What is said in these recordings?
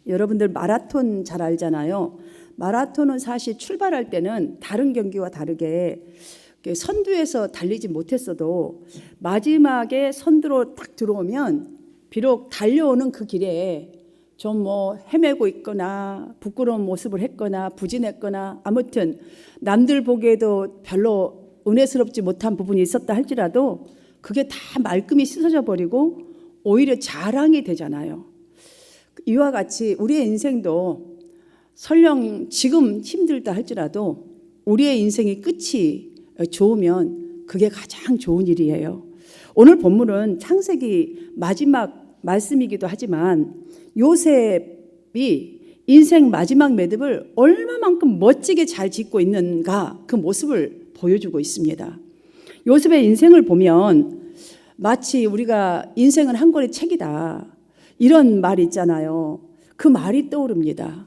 여러분들 마라톤 잘 알잖아요. 마라톤은 사실 출발할 때는 다른 경기와 다르게 선두에서 달리지 못했어도 마지막에 선두로 딱 들어오면 비록 달려오는 그 길에 좀 뭐 헤매고 있거나 부끄러운 모습을 했거나 부진했거나 아무튼 남들 보기에도 별로 은혜스럽지 못한 부분이 있었다 할지라도 그게 다 말끔히 씻어져 버리고 오히려 자랑이 되잖아요. 이와 같이 우리의 인생도 설령 지금 힘들다 할지라도 우리의 인생의 끝이 좋으면 그게 가장 좋은 일이에요. 오늘 본문은 창세기 마지막 말씀이기도 하지만 요셉이 인생 마지막 매듭을 얼마만큼 멋지게 잘 짓고 있는가 그 모습을 보여주고 있습니다. 요셉의 인생을 보면 마치 우리가 인생은 한 권의 책이다 이런 말이 있잖아요. 그 말이 떠오릅니다.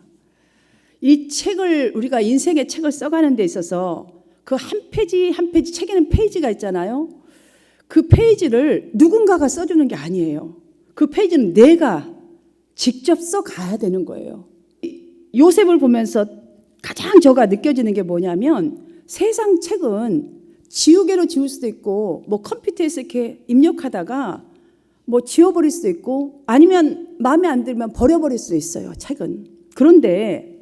이 책을 우리가 인생의 책을 써가는 데 있어서 그 한 페이지 한 페이지 책에는 페이지가 있잖아요. 그 페이지를 누군가가 써주는 게 아니에요. 그 페이지는 내가 직접 써가야 되는 거예요. 요셉을 보면서 가장 저가 느껴지는 게 뭐냐면 세상 책은 지우개로 지울 수도 있고 뭐 컴퓨터에서 이렇게 입력하다가 뭐 지워버릴 수도 있고 아니면 마음에 안 들면 버려버릴 수도 있어요. 책은. 그런데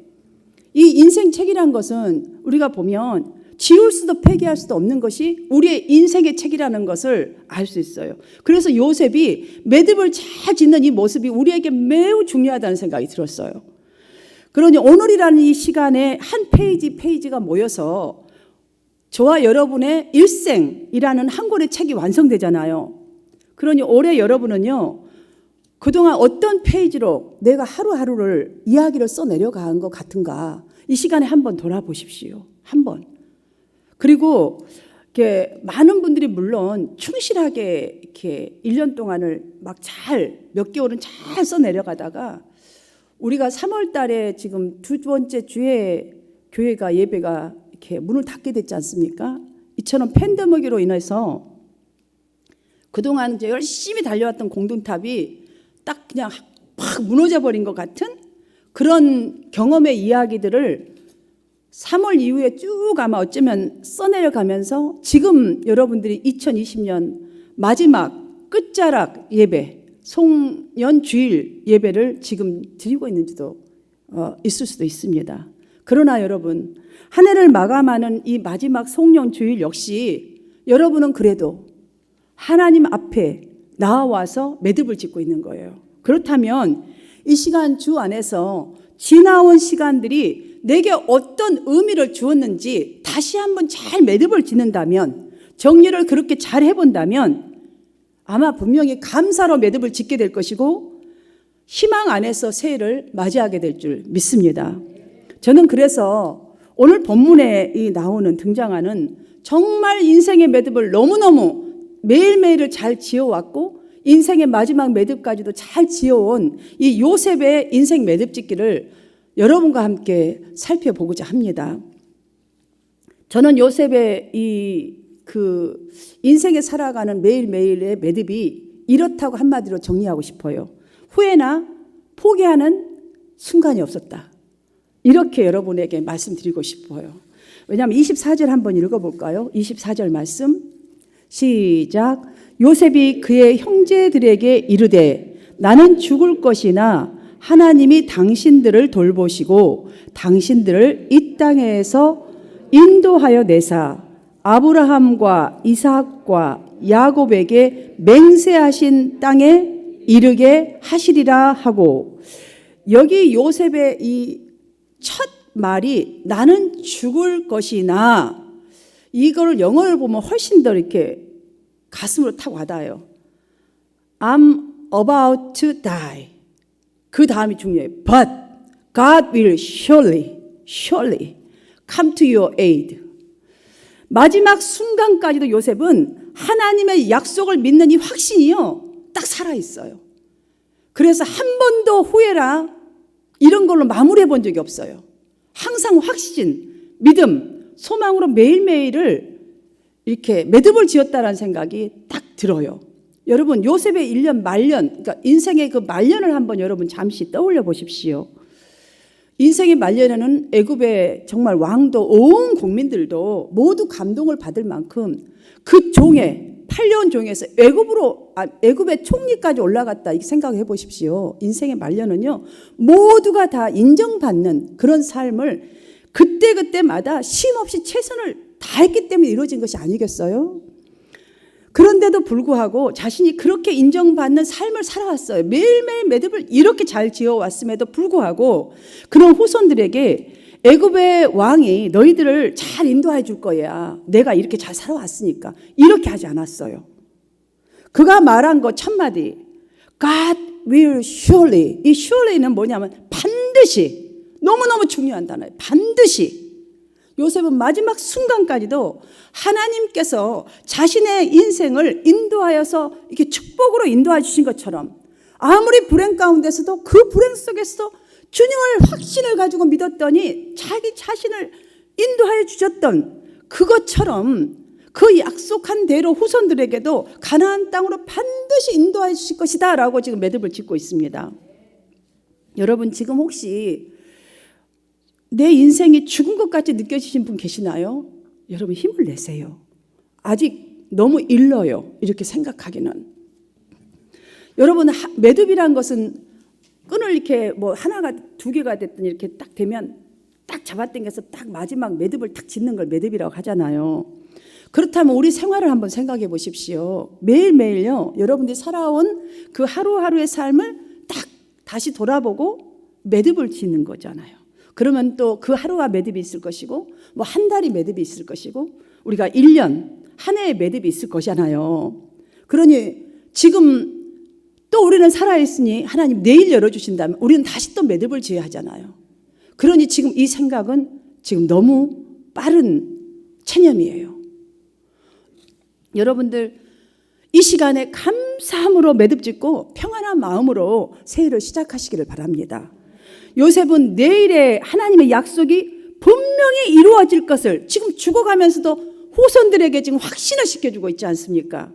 이 인생 책이란 것은 우리가 보면 지울 수도 폐기할 수도 없는 것이 우리의 인생의 책이라는 것을 알 수 있어요. 그래서 요셉이 매듭을 잘 짓는 이 모습이 우리에게 매우 중요하다는 생각이 들었어요. 그러니 오늘이라는 이 시간에 한 페이지가 모여서 저와 여러분의 일생이라는 한 권의 책이 완성되잖아요. 그러니 올해 여러분은요, 그동안 어떤 페이지로 내가 하루하루를 이야기를 써내려간 것 같은가 이 시간에 한번 돌아보십시오. 한번. 그리고 이렇게 많은 분들이 물론 충실하게 이렇게 1년 동안을 막 몇 개월은 잘 써내려가다가 우리가 3월 달에 지금 두 번째 주에 교회가 예배가 이렇게 문을 닫게 됐지 않습니까? 이처럼 팬데믹으로 인해서 그동안 이제 열심히 달려왔던 공동탑이 딱 그냥 팍 무너져 버린 것 같은 그런 경험의 이야기들을 3월 이후에 쭉 아마 어쩌면 써내려가면서 지금 여러분들이 2020년 마지막 끝자락 예배, 송년 주일 예배를 지금 드리고 있는지도 있을 수도 있습니다. 그러나 여러분, 한 해를 마감하는 이 마지막 송년 주일 역시 여러분은 그래도 하나님 앞에 나와서 매듭을 짓고 있는 거예요. 그렇다면 이 시간 주 안에서 지나온 시간들이 내게 어떤 의미를 주었는지 다시 한번 잘 매듭을 짓는다면, 정리를 그렇게 잘 해본다면 아마 분명히 감사로 매듭을 짓게 될 것이고 희망 안에서 새해를 맞이하게 될 줄 믿습니다. 저는 그래서 오늘 본문에 나오는 등장하는 정말 인생의 매듭을 너무너무 매일매일을 잘 지어왔고 인생의 마지막 매듭까지도 잘 지어온 이 요셉의 인생 매듭 짓기를 여러분과 함께 살펴보고자 합니다. 저는 요셉의 그 인생에 살아가는 매일매일의 매듭이 이렇다고 한마디로 정리하고 싶어요. 후회나 포기하는 순간이 없었다. 이렇게 여러분에게 말씀드리고 싶어요. 왜냐하면 24절 한번 읽어볼까요? 24절 말씀 시작. 요셉이 그의 형제들에게 이르되 나는 죽을 것이나 하나님이 당신들을 돌보시고 당신들을 이 땅에서 인도하여 내사 아브라함과 이삭과 야곱에게 맹세하신 땅에 이르게 하시리라 하고, 여기 요셉의 이 첫 말이 나는 죽을 것이나, 이걸 영어를 보면 훨씬 더 이렇게 가슴으로 탁 와닿아요. I'm about to die. 그 다음이 중요해요. But God will surely come to your aid. 마지막 순간까지도 요셉은 하나님의 약속을 믿는 이 확신이요, 딱 살아있어요. 그래서 한 번도 후회라 이런 걸로 마무리해 본 적이 없어요. 항상 확신, 믿음, 소망으로 매일매일을 이렇게 매듭을 지었다라는 생각이 딱 들어요. 여러분 요셉의 1년 말년, 그러니까 인생의 그 말년을 한번 여러분 잠시 떠올려 보십시오. 인생의 말년에는 애굽의 정말 왕도 온 국민들도 모두 감동을 받을 만큼 그 종의 8년 종에서 애굽의 총리까지 올라갔다 이렇게 생각해 보십시오. 인생의 말년은요 모두가 다 인정받는 그런 삶을 그때그때마다 쉼없이 최선을 다했기 때문에 이루어진 것이 아니겠어요? 그런데도 불구하고 자신이 그렇게 인정받는 삶을 살아왔어요. 매일매일 매듭을 이렇게 잘 지어왔음에도 불구하고 그런 후손들에게 애굽의 왕이 너희들을 잘 인도해 줄 거야. 내가 이렇게 잘 살아왔으니까. 이렇게 하지 않았어요. 그가 말한 거 첫마디. God will surely. 이 surely는 뭐냐면 반드시. 너무너무 중요한 단어예요. 반드시. 요셉은 마지막 순간까지도 하나님께서 자신의 인생을 인도하여서 이렇게 축복으로 인도해 주신 것처럼 아무리 불행 가운데서도 그 불행 속에서 주님을 확신을 가지고 믿었더니 자기 자신을 인도하여 주셨던 그것처럼 그 약속한 대로 후손들에게도 가나안 땅으로 반드시 인도하여 주실 것이다 라고 지금 매듭을 짓고 있습니다. 여러분 지금 혹시 내 인생이 죽은 것 같이 느껴지신 분 계시나요? 여러분 힘을 내세요. 아직 너무 일러요. 이렇게 생각하기는. 여러분 매듭이란 것은 끈을 이렇게 뭐 하나가 두 개가 됐든 이렇게 딱 되면 딱 잡아당겨서 딱 마지막 매듭을 딱 짓는 걸 매듭이라고 하잖아요. 그렇다면 우리 생활을 한번 생각해 보십시오. 매일매일요. 여러분들이 살아온 그 하루하루의 삶을 딱 다시 돌아보고 매듭을 짓는 거잖아요. 그러면 또 그 하루가 매듭이 있을 것이고 뭐 한 달이 매듭이 있을 것이고 우리가 1년 한 해의 매듭이 있을 것이잖아요. 그러니 지금 또 우리는 살아있으니 하나님 내일 열어주신다면 우리는 다시 또 매듭을 지어야 하잖아요. 그러니 지금 이 생각은 지금 너무 빠른 체념이에요. 여러분들 이 시간에 감사함으로 매듭 짓고 평안한 마음으로 새해를 시작하시기를 바랍니다. 요셉은 내일의 하나님의 약속이 분명히 이루어질 것을 지금 죽어가면서도 후손들에게 지금 확신을 시켜주고 있지 않습니까?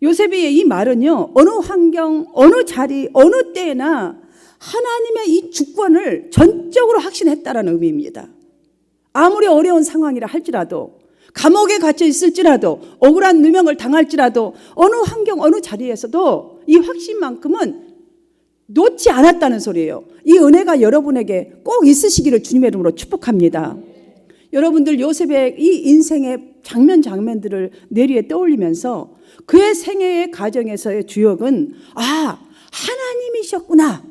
요셉의 이 말은요, 어느 환경, 어느 자리, 어느 때나 하나님의 이 주권을 전적으로 확신했다라는 의미입니다. 아무리 어려운 상황이라 할지라도, 감옥에 갇혀 있을지라도, 억울한 누명을 당할지라도, 어느 환경, 어느 자리에서도 이 확신만큼은 놓지 않았다는 소리예요. 이 은혜가 여러분에게 꼭 있으시기를 주님의 이름으로 축복합니다. 여러분들 요셉의 이 인생의 장면들을 뇌리에 떠올리면서 그의 생애의 과정에서의 주역은 하나님이셨구나.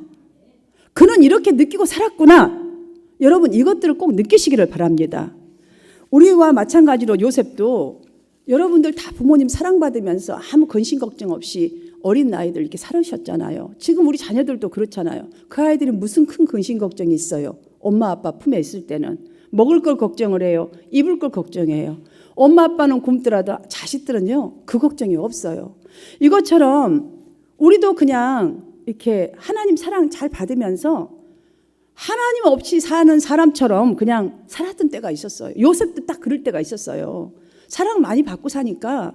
그는 이렇게 느끼고 살았구나. 여러분 이것들을 꼭 느끼시기를 바랍니다. 우리와 마찬가지로 요셉도 여러분들 다 부모님 사랑받으면서 아무 근심 걱정 없이 어린 나이들 이렇게 살으셨잖아요. 지금 우리 자녀들도 그렇잖아요. 그 아이들이 무슨 큰 근심 걱정이 있어요. 엄마 아빠 품에 있을 때는 먹을 걸 걱정을 해요. 입을 걸 걱정해요. 엄마 아빠는 굶더라도 자식들은요 그 걱정이 없어요. 이것처럼 우리도 그냥 이렇게 하나님 사랑 잘 받으면서 하나님 없이 사는 사람처럼 그냥 살았던 때가 있었어요. 요셉도 딱 그럴 때가 있었어요. 사랑 많이 받고 사니까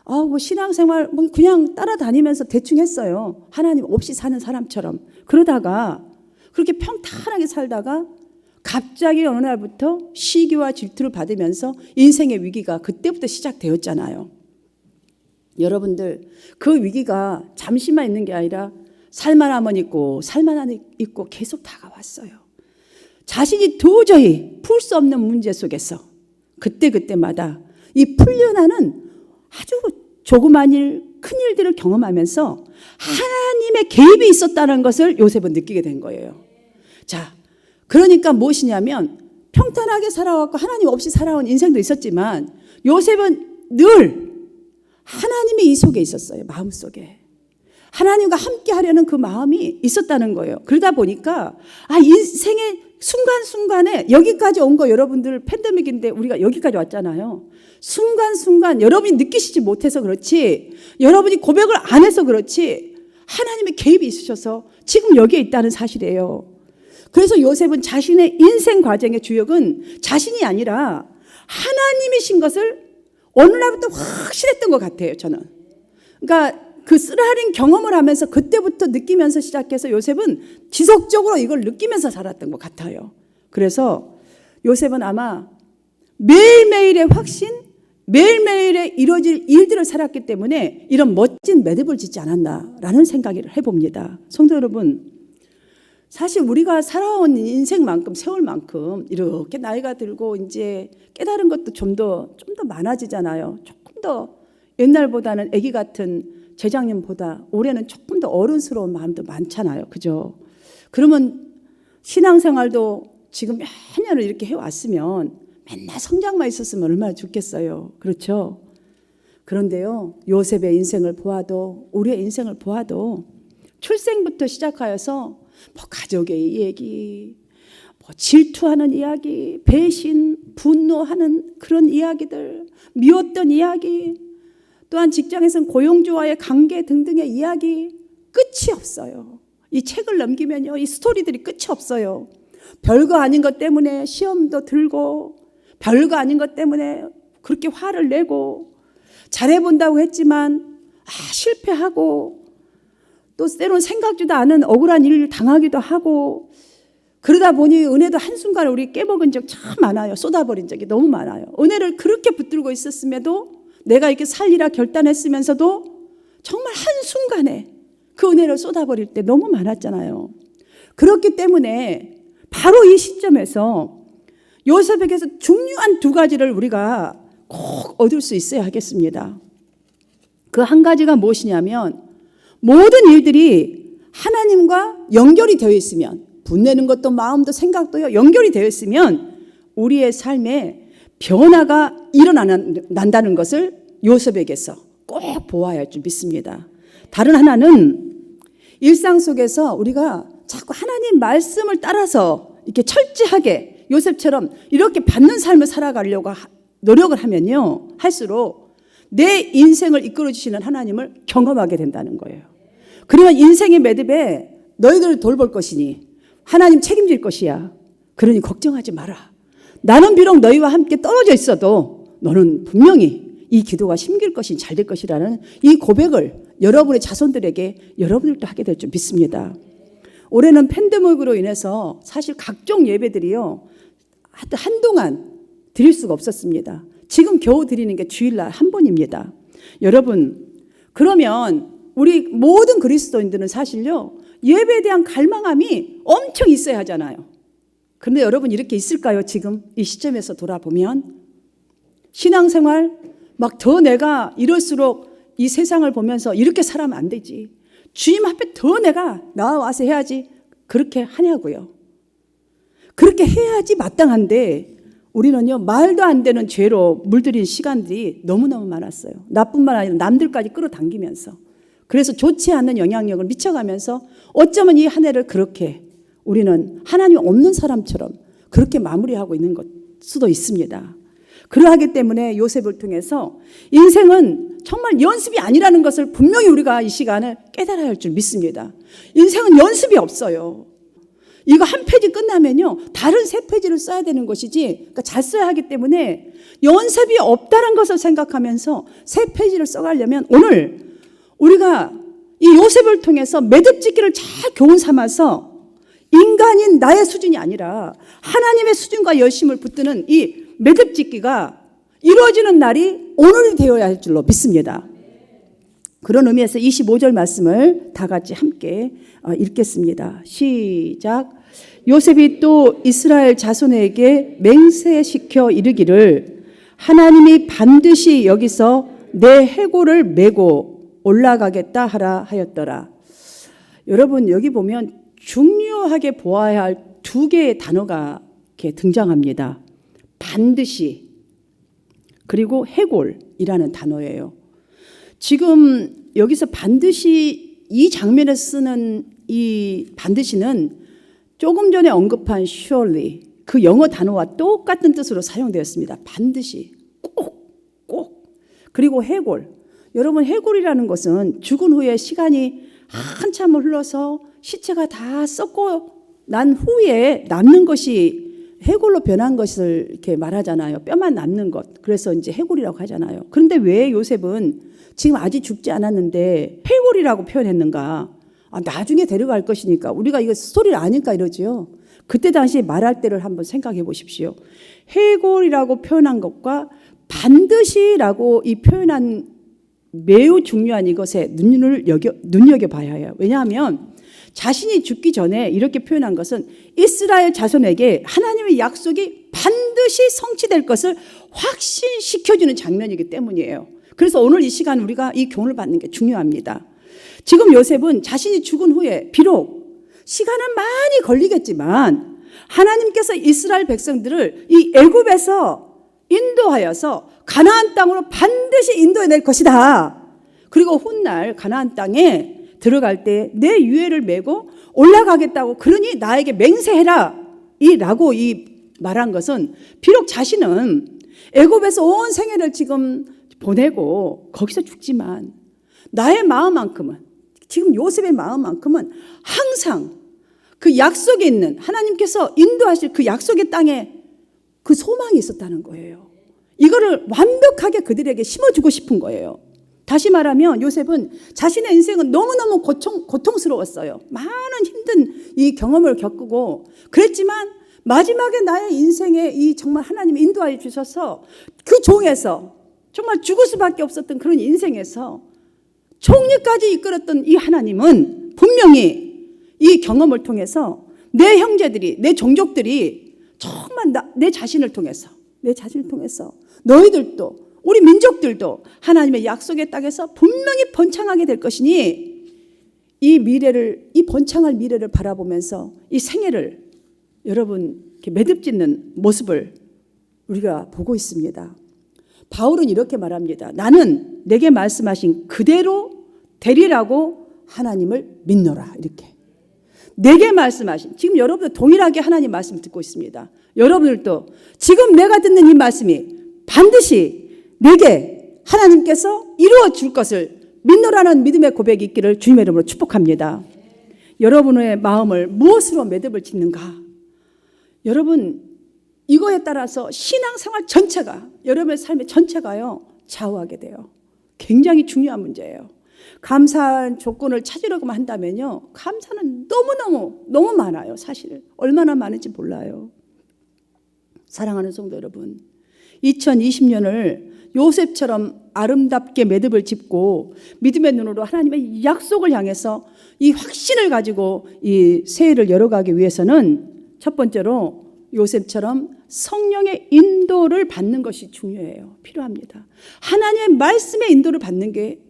뭐 신앙생활 뭐 그냥 따라다니면서 대충 했어요. 하나님 없이 사는 사람처럼. 그러다가 그렇게 평탄하게 살다가 갑자기 어느 날부터 시기와 질투를 받으면서 인생의 위기가 그때부터 시작되었잖아요. 여러분들 그 위기가 잠시만 있는 게 아니라 살만하면 있고 살만한 있고 계속 다가왔어요. 자신이 도저히 풀 수 없는 문제 속에서 그때마다 이 풀려나는 아주 조그만 일, 큰 일들을 경험하면서 하나님의 개입이 있었다는 것을 요셉은 느끼게 된 거예요. 자, 그러니까 무엇이냐면 평탄하게 살아왔고 하나님 없이 살아온 인생도 있었지만 요셉은 늘 하나님이 이 속에 있었어요. 마음속에. 하나님과 함께 하려는 그 마음이 있었다는 거예요. 그러다 보니까 인생의 순간순간에 여기까지 온 거 여러분들 팬데믹인데 우리가 여기까지 왔잖아요. 순간순간 여러분이 느끼시지 못해서 그렇지 여러분이 고백을 안 해서 그렇지 하나님의 개입이 있으셔서 지금 여기에 있다는 사실이에요. 그래서 요셉은 자신의 인생 과정의 주역은 자신이 아니라 하나님이신 것을 어느 날부터 확실했던 것 같아요. 저는. 그러니까 그 쓰라린 경험을 하면서 그때부터 느끼면서 시작해서 요셉은 지속적으로 이걸 느끼면서 살았던 것 같아요. 그래서 요셉은 아마 매일매일의 확신, 매일매일의 이루어질 일들을 살았기 때문에 이런 멋진 매듭을 짓지 않았나라는 생각을 해봅니다. 성도 여러분, 사실 우리가 살아온 인생만큼, 세월만큼 이렇게 나이가 들고 이제 깨달은 것도 좀 더 많아지잖아요. 조금 더 옛날보다는 아기 같은 재작년보다 올해는 조금 더 어른스러운 마음도 많잖아요. 그죠? 그러면 신앙생활도 지금 몇 년을 이렇게 해왔으면 맨날 성장만 있었으면 얼마나 좋겠어요. 그렇죠? 그런데요, 요셉의 인생을 보아도, 우리의 인생을 보아도 출생부터 시작하여서 뭐 가족의 얘기, 뭐 질투하는 이야기, 배신, 분노하는 그런 이야기들, 미웠던 이야기, 또한 직장에서는 고용주와의 관계 등등의 이야기 끝이 없어요. 이 책을 넘기면요, 이 스토리들이 끝이 없어요. 별거 아닌 것 때문에 시험도 들고, 별거 아닌 것 때문에 그렇게 화를 내고, 잘해본다고 했지만 실패하고, 또 때로는 생각지도 않은 억울한 일을 당하기도 하고, 그러다 보니 은혜도 한순간에 우리 깨먹은 적 참 많아요. 쏟아버린 적이 너무 많아요. 은혜를 그렇게 붙들고 있었음에도, 내가 이렇게 살리라 결단했으면서도 정말 한순간에 그 은혜를 쏟아버릴 때 너무 많았잖아요. 그렇기 때문에 바로 이 시점에서 요셉에게서 중요한 두 가지를 우리가 꼭 얻을 수 있어야 하겠습니다. 그 한 가지가 무엇이냐면, 모든 일들이 하나님과 연결이 되어 있으면, 분내는 것도 마음도 생각도 연결이 되어 있으면 우리의 삶에 변화가 일어난다는 것을 요셉에게서 꼭 보아야 할 줄 믿습니다. 다른 하나는 일상 속에서 우리가 자꾸 하나님 말씀을 따라서 이렇게 철저하게 요셉처럼 이렇게 받는 삶을 살아가려고 노력을 하면요, 할수록 내 인생을 이끌어 주시는 하나님을 경험하게 된다는 거예요. 그러면 인생의 매듭에 너희들을 돌볼 것이니 하나님 책임질 것이야. 그러니 걱정하지 마라. 나는 비록 너희와 함께 떨어져 있어도 너는 분명히 이 기도가 심길 것이 잘 될 것이라는 이 고백을 여러분의 자손들에게 여러분들도 하게 될 줄 믿습니다. 올해는 팬데믹으로 인해서 사실 각종 예배들이요, 한동안 드릴 수가 없었습니다. 지금 겨우 드리는 게 주일날 한 번입니다. 여러분, 그러면 우리 모든 그리스도인들은 사실요, 예배에 대한 갈망함이 엄청 있어야 하잖아요. 그런데 여러분 이렇게 있을까요? 지금 이 시점에서 돌아보면 신앙생활 막 더 내가 이럴수록 이 세상을 보면서 이렇게 살아면 안 되지, 주님 앞에 더 내가 나와서 해야지, 그렇게 하냐고요. 그렇게 해야지 마땅한데 우리는요, 말도 안 되는 죄로 물들인 시간들이 너무너무 많았어요. 나뿐만 아니라 남들까지 끌어당기면서, 그래서 좋지 않은 영향력을 미쳐가면서 어쩌면 이 한 해를 그렇게 우리는 하나님 없는 사람처럼 그렇게 마무리하고 있는 것 수도 있습니다. 그러하기 때문에 요셉을 통해서 인생은 정말 연습이 아니라는 것을 분명히 우리가 이 시간을 깨달아야 할 줄 믿습니다. 인생은 연습이 없어요. 이거 한 페이지 끝나면요, 다른 세 페이지를 써야 되는 것이지, 그러니까 잘 써야 하기 때문에 연습이 없다는 것을 생각하면서 세 페이지를 써가려면 오늘 우리가 이 요셉을 통해서 매듭짓기를 잘 교훈 삼아서 인간인 나의 수준이 아니라 하나님의 수준과 열심을 붙드는 이 매듭짓기가 이루어지는 날이 오늘이 되어야 할 줄로 믿습니다. 그런 의미에서 25절 말씀을 다 같이 함께 읽겠습니다. 시작. 요셉이 또 이스라엘 자손에게 맹세시켜 이르기를 하나님이 반드시 여기서 내 해골을 메고 올라가겠다 하라 하였더라. 여러분 여기 보면 중요하게 보아야 할 두 개의 단어가 이렇게 등장합니다. 반드시, 그리고 해골이라는 단어예요. 지금 여기서 반드시 이 장면에 쓰는 이 반드시는 조금 전에 언급한 surely, 그 영어 단어와 똑같은 뜻으로 사용되었습니다. 반드시, 꼭. 그리고 해골. 여러분 해골이라는 것은 죽은 후에 시간이 한참을 흘러서 시체가 다 썩고 난 후에 남는 것이 해골로 변한 것을 이렇게 말하잖아요. 뼈만 남는 것. 그래서 이제 해골이라고 하잖아요. 그런데 왜 요셉은 지금 아직 죽지 않았는데 해골이라고 표현했는가? 나중에 데려갈 것이니까 우리가 이거 스토리를 아니까 이러지요. 그때 당시 말할 때를 한번 생각해 보십시오. 해골이라고 표현한 것과 반드시라고 이 표현한 매우 중요한 이것에 눈여겨봐야 해요. 왜냐하면 자신이 죽기 전에 이렇게 표현한 것은 이스라엘 자손에게 하나님의 약속이 반드시 성취될 것을 확신시켜주는 장면이기 때문이에요. 그래서 오늘 이 시간 우리가 이 교훈을 받는 게 중요합니다. 지금 요셉은 자신이 죽은 후에 비록 시간은 많이 걸리겠지만 하나님께서 이스라엘 백성들을 이 애굽에서 인도하여서 가나안 땅으로 반드시 인도해낼 것이다. 그리고 훗날 가나안 땅에 들어갈 때 내 유해를 메고 올라가겠다고 그러니 나에게 맹세해라 라고 말한 것은 비록 자신은 애굽에서 온 생애를 지금 보내고 거기서 죽지만 나의 마음만큼은 지금 요셉의 마음만큼은 항상 그 약속에 있는 하나님께서 인도하실 그 약속의 땅에 그 소망이 있었다는 거예요. 이거를 완벽하게 그들에게 심어주고 싶은 거예요. 다시 말하면 요셉은 자신의 인생은 너무너무 고통스러웠어요. 많은 힘든 이 경험을 겪고 그랬지만 마지막에 나의 인생에 이 정말 하나님이 인도하여 주셔서 그 종에서 정말 죽을 수밖에 없었던 그런 인생에서 총리까지 이끌었던 이 하나님은 분명히 이 경험을 통해서 내 형제들이 내 종족들이 정말 내 자신을 통해서 너희들도 우리 민족들도 하나님의 약속의 땅에서 분명히 번창하게 될 것이니 이 번창할 미래를 바라보면서 이 생애를 여러분 이렇게 매듭짓는 모습을 우리가 보고 있습니다. 바울은 이렇게 말합니다. 나는 내게 말씀하신 그대로 되리라고 하나님을 믿노라. 이렇게 내게 말씀하신, 지금 여러분들 동일하게 하나님 말씀을 듣고 있습니다. 여러분들도 지금 내가 듣는 이 말씀이 반드시 내게 하나님께서 이루어 줄 것을 믿노라는 믿음의 고백이 있기를 주님의 이름으로 축복합니다. 여러분의 마음을 무엇으로 매듭을 짓는가? 여러분 이거에 따라서 신앙생활 전체가, 여러분의 삶의 전체가요 좌우하게 돼요. 굉장히 중요한 문제예요. 감사한 조건을 찾으려고만 한다면요, 감사는 너무 많아요. 사실 얼마나 많은지 몰라요. 사랑하는 성도 여러분, 2020년을 요셉처럼 아름답게 매듭을 짚고 믿음의 눈으로 하나님의 약속을 향해서 이 확신을 가지고 이 새해를 열어가기 위해서는 첫 번째로 요셉처럼 성령의 인도를 받는 것이 중요해요. 필요합니다. 하나님의 말씀의 인도를 받는 게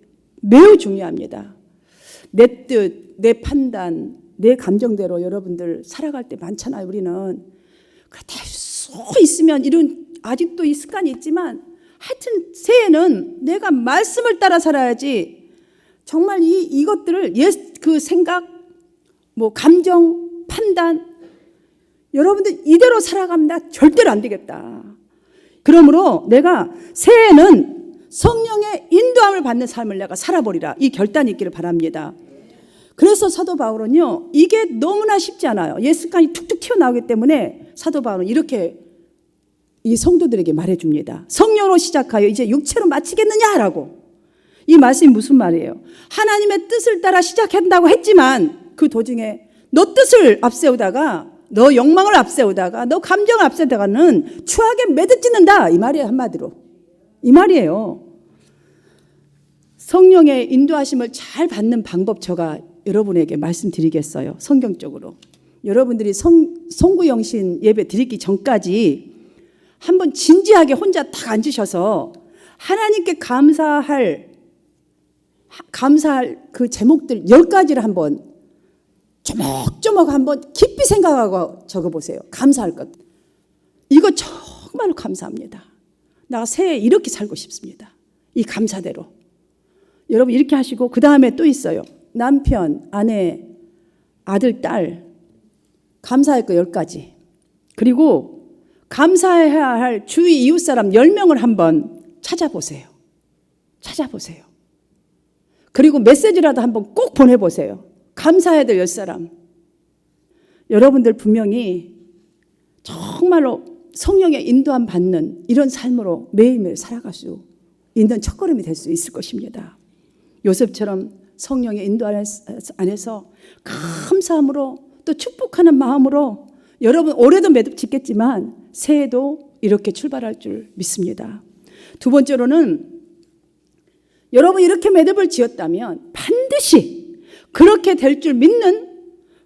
매우 중요합니다. 내 뜻, 내 판단, 내 감정대로 여러분들 살아갈 때 많잖아요. 우리는 다 있으면 아직도 이 습관이 있지만 하여튼 새해는 내가 말씀을 따라 살아야지. 정말 이것들을 그 생각, 감정, 판단, 여러분들 이대로 살아가면 절대로 안 되겠다. 그러므로 내가 새해는 성령의 인도함을 받는 삶을 내가 살아보리라. 이 결단이 있기를 바랍니다. 그래서 사도 바울은요, 이게 너무나 쉽지 않아요. 옛 습관이 툭툭 튀어나오기 때문에 사도 바울은 이렇게 이 성도들에게 말해줍니다. 성령으로 시작하여 이제 육체로 마치겠느냐라고. 이 말씀이 무슨 말이에요? 하나님의 뜻을 따라 시작한다고 했지만 그 도중에 너 뜻을 앞세우다가, 너 욕망을 앞세우다가, 너 감정을 앞세우다가는 추하게 매듭짓는다. 이 말이에요. 한마디로. 이 말이에요. 성령의 인도하심을 잘 받는 방법 제가 여러분에게 말씀드리겠어요. 성경적으로. 여러분들이 송구영신 예배 드리기 전까지 한번 진지하게 혼자 딱 앉으셔서 하나님께 감사할 그 제목들 10가지를 한번 조목조목 한번 깊이 생각하고 적어보세요. 감사할 것. 이거 정말로 감사합니다. 나 새해 이렇게 살고 싶습니다. 이 감사대로. 여러분 이렇게 하시고 그 다음에 또 있어요. 남편, 아내, 아들, 딸 감사할 거 10가지. 그리고 감사해야 할 주위 이웃사람 10명을 한번 찾아보세요. 그리고 메시지라도 한번 꼭 보내보세요. 감사해야 될 10사람. 여러분들 분명히 정말로 성령의 인도함 받는 이런 삶으로 매일매일 살아갈 수 있는 첫걸음이 될 수 있을 것입니다. 요셉처럼 성령의 인도 안에서 감사함으로 또 축복하는 마음으로 여러분 올해도 매듭 짓겠지만 새해도 이렇게 출발할 줄 믿습니다. 두 번째로는 여러분 이렇게 매듭을 지었다면 반드시 그렇게 될 줄 믿는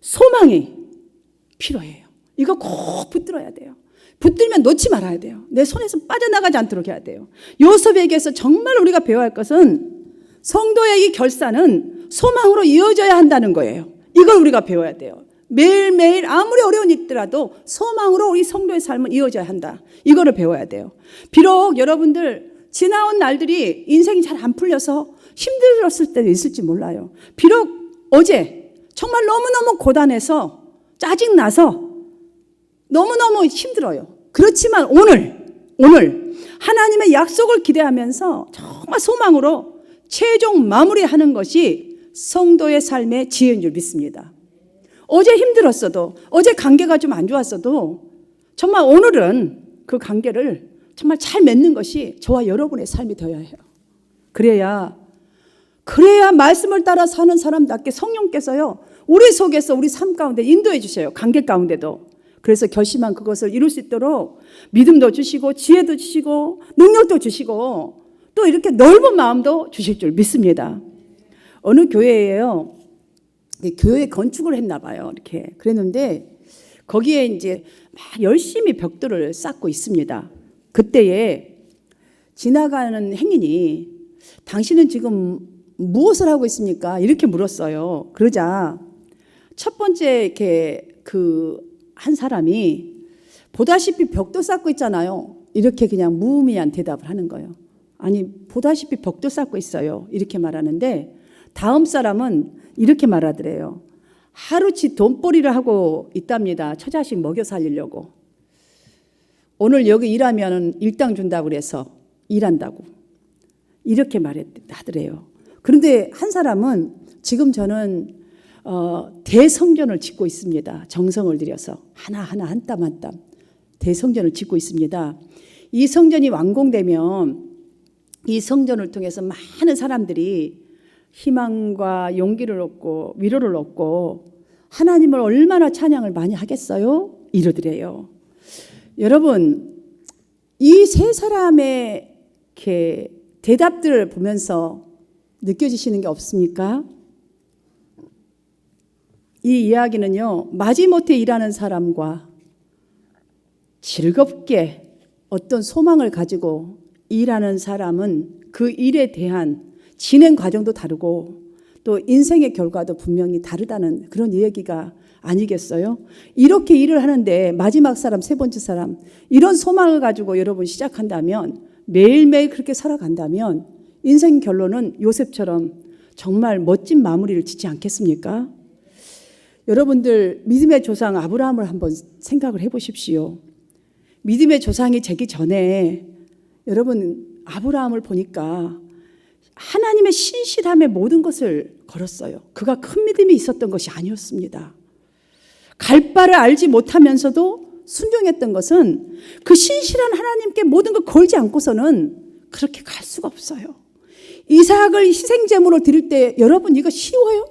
소망이 필요해요. 이거 꼭 붙들어야 돼요. 붙들면 놓지 말아야 돼요. 내 손에서 빠져나가지 않도록 해야 돼요. 요셉에게서 정말 우리가 배워야 할 것은 성도의 이 결산은 소망으로 이어져야 한다는 거예요. 이걸 우리가 배워야 돼요. 매일매일 아무리 어려운 일이 있더라도 소망으로 우리 성도의 삶은 이어져야 한다. 이거를 배워야 돼요. 비록 여러분들 지나온 날들이 인생이 잘 안 풀려서 힘들었을 때도 있을지 몰라요. 비록 어제 정말 너무너무 고단해서 짜증나서 너무너무 힘들어요. 그렇지만 오늘 하나님의 약속을 기대하면서 정말 소망으로 최종 마무리하는 것이 성도의 삶의 지혜인 줄 믿습니다. 어제 힘들었어도 어제 관계가 좀 안 좋았어도 정말 오늘은 그 관계를 정말 잘 맺는 것이 저와 여러분의 삶이 되어야 해요. 그래야 말씀을 따라 사는 사람답게 성령께서요 우리 속에서 우리 삶 가운데 인도해 주셔요. 관계 가운데도. 그래서 결심한 그것을 이룰 수 있도록 믿음도 주시고 지혜도 주시고 능력도 주시고 또 이렇게 넓은 마음도 주실 줄 믿습니다. 어느 교회에요. 교회 건축을 했나 봐요. 이렇게 그랬는데 거기에 이제 막 열심히 벽돌을 쌓고 있습니다. 그때에 지나가는 행인이 당신은 지금 무엇을 하고 있습니까? 이렇게 물었어요. 그러자 첫 번째 이렇게 한 사람이 보다시피 벽돌 쌓고 있잖아요. 이렇게 그냥 무의미한 대답을 하는 거예요. 아니 보다시피 벽돌 쌓고 있어요. 이렇게 말하는데 다음 사람은 이렇게 말하더래요. 하루치 돈벌이를 하고 있답니다. 처자식 먹여 살리려고. 오늘 여기 일하면 일당 준다고 그래서 일한다고. 이렇게 말하더래요. 그런데 한 사람은 지금 저는 대성전을 짓고 있습니다. 정성을 들여서 하나하나 한 땀 한 땀 대성전을 짓고 있습니다. 이 성전이 완공되면 이 성전을 통해서 많은 사람들이 희망과 용기를 얻고 위로를 얻고 하나님을 얼마나 찬양을 많이 하겠어요? 이러더래요. 여러분 이 세 사람의 이렇게 대답들을 보면서 느껴지시는 게 없습니까? 이 이야기는요 마지못해 일하는 사람과 즐겁게 어떤 소망을 가지고 일하는 사람은 그 일에 대한 진행 과정도 다르고 또 인생의 결과도 분명히 다르다는 그런 이야기가 아니겠어요? 이렇게 일을 하는데 마지막 사람, 세 번째 사람 이런 소망을 가지고 여러분 시작한다면 매일매일 그렇게 살아간다면 인생 결론은 요셉처럼 정말 멋진 마무리를 짓지 않겠습니까? 여러분들 믿음의 조상 아브라함을 한번 생각을 해보십시오. 믿음의 조상이 되기 전에 여러분 아브라함을 보니까 하나님의 신실함에 모든 것을 걸었어요. 그가 큰 믿음이 있었던 것이 아니었습니다. 갈 바를 알지 못하면서도 순종했던 것은 그 신실한 하나님께 모든 걸 걸지 않고서는 그렇게 갈 수가 없어요. 이삭을 희생제물로 드릴 때 여러분 이거 쉬워요?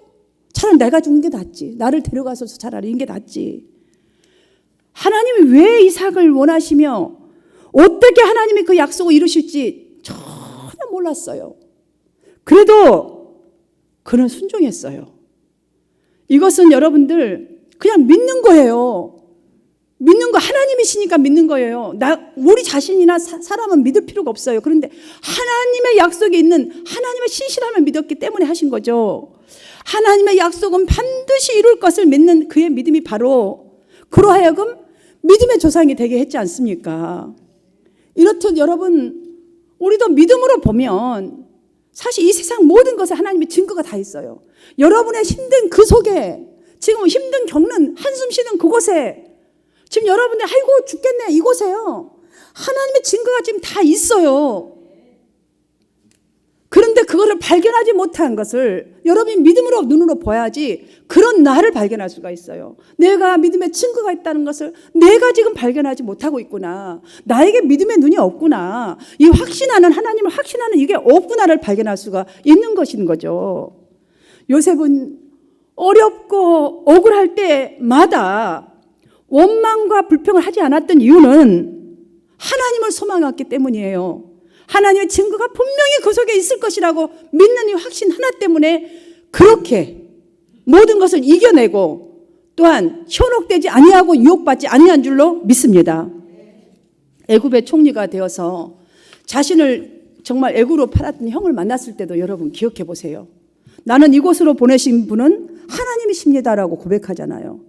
차라리 내가 죽는 게 낫지. 나를 데려가서 차라리 이게 낫지. 하나님이 왜 이삭을 원하시며 어떻게 하나님이 그 약속을 이루실지 전혀 몰랐어요. 그래도 그는 순종했어요. 이것은 여러분들 그냥 믿는 거예요. 믿는 거 하나님이시니까 믿는 거예요. 우리 자신이나 사람은 믿을 필요가 없어요. 그런데 하나님의 약속에 있는 하나님의 신실함을 믿었기 때문에 하신 거죠. 하나님의 약속은 반드시 이룰 것을 믿는 그의 믿음이 바로 그로 하여금 믿음의 조상이 되게 했지 않습니까? 이렇듯 여러분 우리도 믿음으로 보면 사실 이 세상 모든 것에 하나님의 증거가 다 있어요. 여러분의 힘든 그 속에 지금 힘든 겪는 한숨 쉬는 그곳에 지금 여러분들 아이고 죽겠네 이곳에요. 하나님의 증거가 지금 다 있어요. 그런데 그거를 발견하지 못한 것을 여러분이 믿음으로 눈으로 봐야지 그런 나를 발견할 수가 있어요. 내가 믿음의 증거가 있다는 것을 내가 지금 발견하지 못하고 있구나. 나에게 믿음의 눈이 없구나. 이 확신하는 하나님을 확신하는 이게 없구나를 발견할 수가 있는 것인 거죠. 요셉은 어렵고 억울할 때마다 원망과 불평을 하지 않았던 이유는 하나님을 소망했기 때문이에요. 하나님의 증거가 분명히 그 속에 있을 것이라고 믿는 이 확신 하나 때문에 그렇게 모든 것을 이겨내고 또한 현혹되지 아니하고 유혹받지 아니한 줄로 믿습니다. 애굽의 총리가 되어서 자신을 정말 애굽으로 팔았던 형을 만났을 때도 여러분 기억해 보세요. 나는 이곳으로 보내신 분은 하나님이십니다라고 고백하잖아요.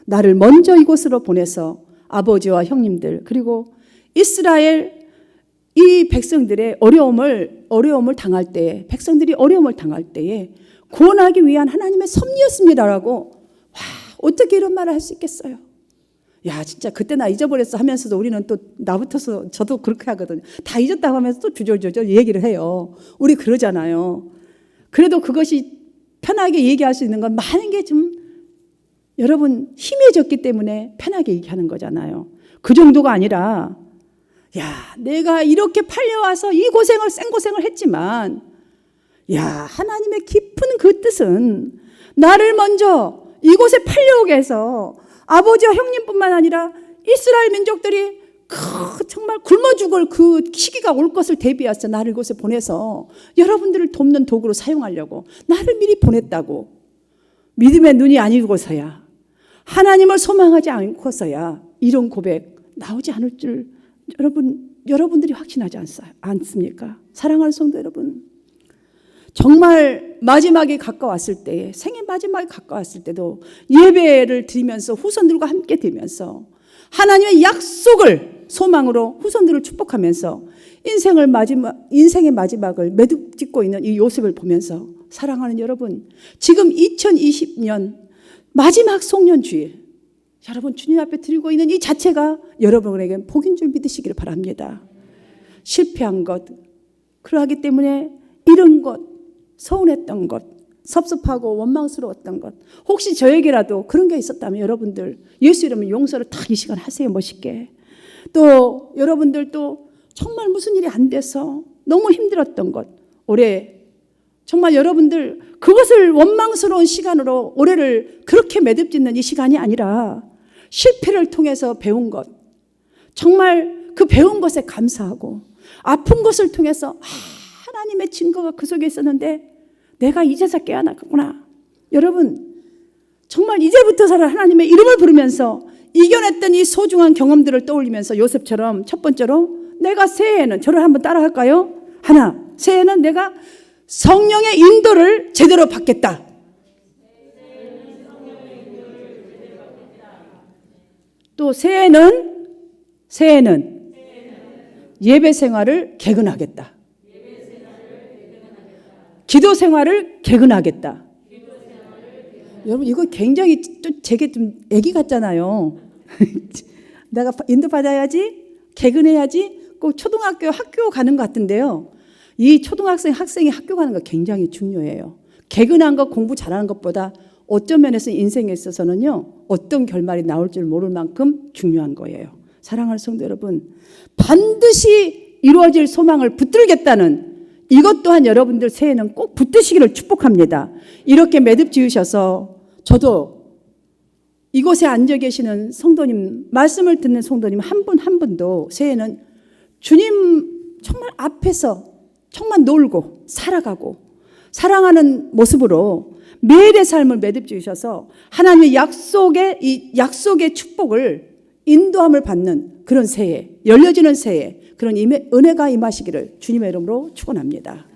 나를 먼저 이곳으로 보내서 아버지와 형님들 그리고 이스라엘 이 백성들의 어려움을 당할 때에 백성들이 어려움을 당할 때에 구원하기 위한 하나님의 섭리였습니다라고 와 어떻게 이런 말을 할 수 있겠어요? 야 진짜 그때 나 잊어버렸어 하면서도 우리는 또 나부터서 저도 그렇게 하거든요. 다 잊었다고 하면서 또 주절주절 얘기를 해요. 우리 그러잖아요. 그래도 그것이 편하게 얘기할 수 있는 건 많은 게 좀 여러분 희미해졌기 때문에 편하게 얘기하는 거잖아요. 그 정도가 아니라 야, 내가 이렇게 팔려와서 이 고생을, 생고생을 했지만, 야, 하나님의 깊은 그 뜻은 나를 먼저 이곳에 팔려오게 해서 아버지와 형님뿐만 아니라 이스라엘 민족들이 정말 굶어 죽을 그 시기가 올 것을 대비해서 나를 이곳에 보내서 여러분들을 돕는 도구로 사용하려고 나를 미리 보냈다고. 믿음의 눈이 아니고서야, 하나님을 소망하지 않고서야 이런 고백 나오지 않을 줄 여러분들이 확신하지 않습니까? 사랑하는 성도 여러분, 정말 마지막에 가까웠을 때, 생애 마지막에 가까웠을 때도 예배를 드리면서 후손들과 함께 드리면서 하나님의 약속을 소망으로 후손들을 축복하면서 인생의 마지막을 매듭짓고 있는 이 요셉을 보면서 사랑하는 여러분, 지금 2020년 마지막 송년주일 여러분 주님 앞에 드리고 있는 이 자체가 여러분에게 복인 줄 믿으시기를 바랍니다. 실패한 것, 그러하기 때문에 잃은 것, 서운했던 것, 섭섭하고 원망스러웠던 것, 혹시 저에게라도 그런 게 있었다면 여러분들 예수 이름으로 용서를 딱 이 시간 하세요. 멋있게. 또 여러분들도 정말 무슨 일이 안 돼서 너무 힘들었던 것, 올해 정말 여러분들 그것을 원망스러운 시간으로 올해를 그렇게 매듭짓는 이 시간이 아니라 실패를 통해서 배운 것, 정말 그 배운 것에 감사하고 아픈 것을 통해서 하나님의 증거가 그 속에 있었는데 내가 이제서 깨어났구나. 여러분 정말 이제부터서는 하나님의 이름을 부르면서 이겨냈던 이 소중한 경험들을 떠올리면서 요셉처럼 첫 번째로 내가 새해에는 저를 한번 따라할까요? 하나, 새해에는 내가 성령의 인도를 제대로 받겠다. 또 새해에는 예배 생활을 개근하겠다. 기도 생활을 개근하겠다. 여러분 이거 굉장히 또 제게 좀 애기 같잖아요. 내가 인도받아야지, 개근해야지, 꼭 초등학교 학교 가는 것 같은데요. 이 학생이 학교 가는 거 굉장히 중요해요. 개근한 것, 공부 잘하는 것보다 어떤 면에서 인생에 있어서는요, 어떤 결말이 나올 줄 모를 만큼 중요한 거예요. 사랑하는 성도 여러분, 반드시 이루어질 소망을 붙들겠다는 이것 또한 여러분들 새해에는 꼭 붙드시기를 축복합니다. 이렇게 매듭 지으셔서 저도 이곳에 앉아 계시는 성도님, 말씀을 듣는 성도님 한 분 한 분도 새해에는 주님 정말 앞에서 정말 놀고 살아가고 사랑하는 모습으로 매일의 삶을 매듭 지으셔서 하나님의 약속의 축복을 인도함을 받는 그런 새해, 열려지는 새해, 그런 은혜가 임하시기를 주님의 이름으로 축원합니다.